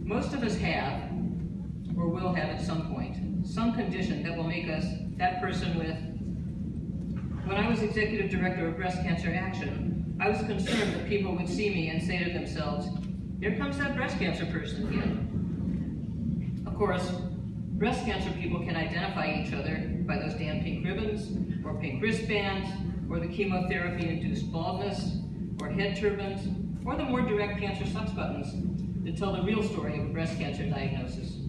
Most of us have, or will have at some point, some condition that will make us that person with. When I was executive director of Breast Cancer Action, I was concerned that people would see me and say to themselves, "Here comes that breast cancer person again." Of course, breast cancer people can identify each other by those damn pink ribbons, or pink wristbands, or the chemotherapy-induced baldness, or head turbans, or the more direct cancer sucks buttons that tell the real story of a breast cancer diagnosis.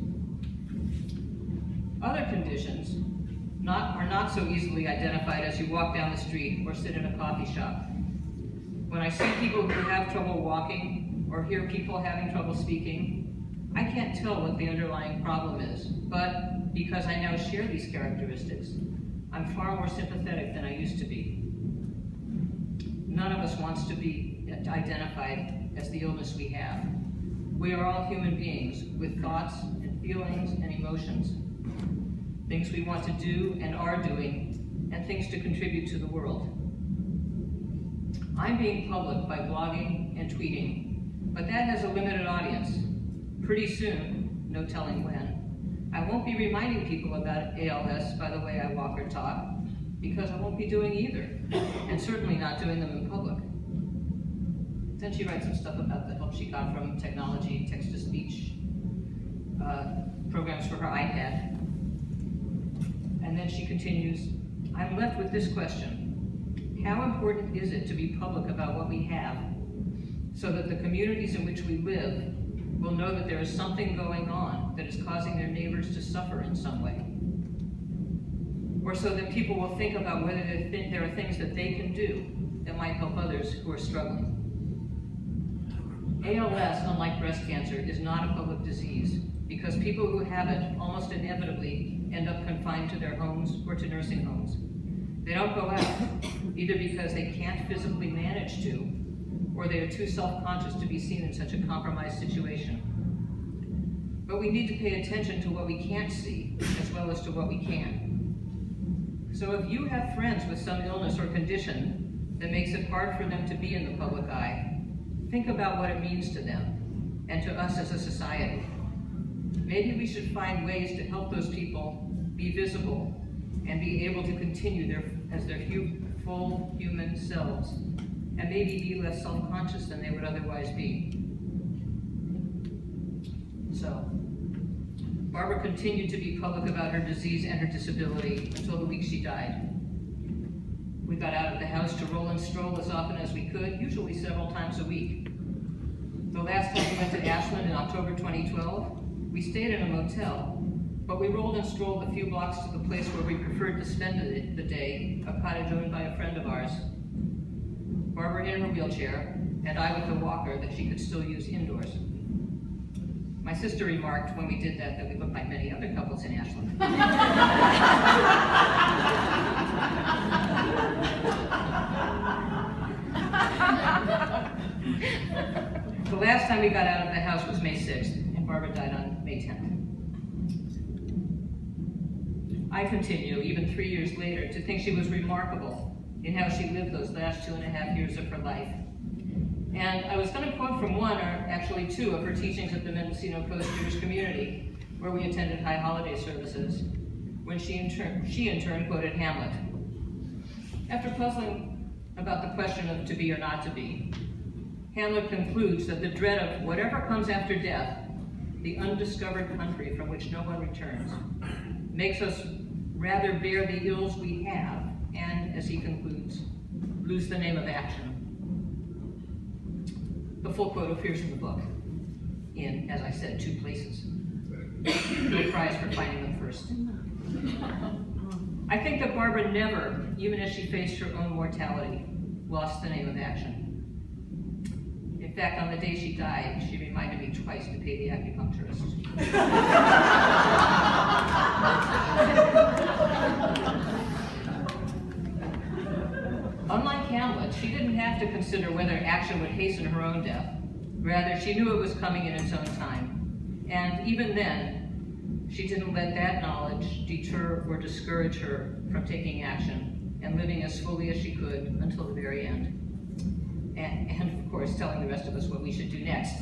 Other conditions are not so easily identified as you walk down the street or sit in a coffee shop. When I see people who have trouble walking or hear people having trouble speaking, I can't tell what the underlying problem is, but because I now share these characteristics, I'm far more sympathetic than I used to be. None of us wants to be identified as the illness we have. We are all human beings with thoughts and feelings and emotions, things we want to do and are doing, and things to contribute to the world. I'm being public by blogging and tweeting, but that has a limited audience. Pretty soon, no telling when, I won't be reminding people about ALS by the way I walk or talk, because I won't be doing either, and certainly not doing them in public. Then she writes some stuff about the help she got from technology, text-to-speech programs for her iPad. And then she continues, I'm left with this question. How important is it to be public about what we have so that the communities in which we live will know that there is something going on that is causing their neighbors to suffer in some way? Or so that people will think about whether there are things that they can do that might help others who are struggling. ALS, unlike breast cancer, is not a public disease because people who have it almost inevitably end up confined to their homes or to nursing homes. They don't go out, either because they can't physically manage to, or they are too self-conscious to be seen in such a compromised situation. But we need to pay attention to what we can't see, as well as to what we can. So if you have friends with some illness or condition that makes it hard for them to be in the public eye, think about what it means to them, and to us as a society. Maybe we should find ways to help those people be visible and be able to continue as their full human selves, and maybe be less self-conscious than they would otherwise be. So, Barbara continued to be public about her disease and her disability until the week she died. We got out of the house to roll and stroll as often as we could, usually several times a week. The last time we went to Ashland in October 2012, we stayed in a motel, but we rolled and strolled a few blocks to the place where we preferred to spend the day, a cottage owned by a friend of ours. Barbara in her wheelchair, and I with a walker that she could still use indoors. My sister remarked when we did that we looked like many other couples in Ashland. The last time we got out of the house was May 6th, and Barbara died on May 10th. I continue, even 3 years later, to think she was remarkable in how she lived those last 2.5 years of her life. And I was going to quote from one, or actually two, of her teachings at the Mendocino Coast Jewish community, where we attended high holiday services, when she in turn quoted Hamlet. After puzzling about the question of to be or not to be, Hamlet concludes that the dread of whatever comes after death, the undiscovered country from which no one returns, makes us rather bear the ills we have, and, as he concludes, lose the name of action. The full quote appears in the book, in, as I said, 2 places. No prize for finding them first. I think that Barbara never, even as she faced her own mortality, lost the name of action. In fact, on the day she died, she reminded me twice to pay the acupuncturist. Unlike Hamlet, she didn't have to consider whether action would hasten her own death. Rather, she knew it was coming in its own time. And even then, she didn't let that knowledge deter or discourage her from taking action and living as fully as she could until the very end. And of course, telling the rest of us what we should do next.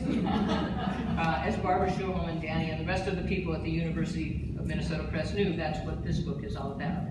as Barbara Schulholm and Danny and the rest of the people at the University of Minnesota Press knew, that's what this book is all about.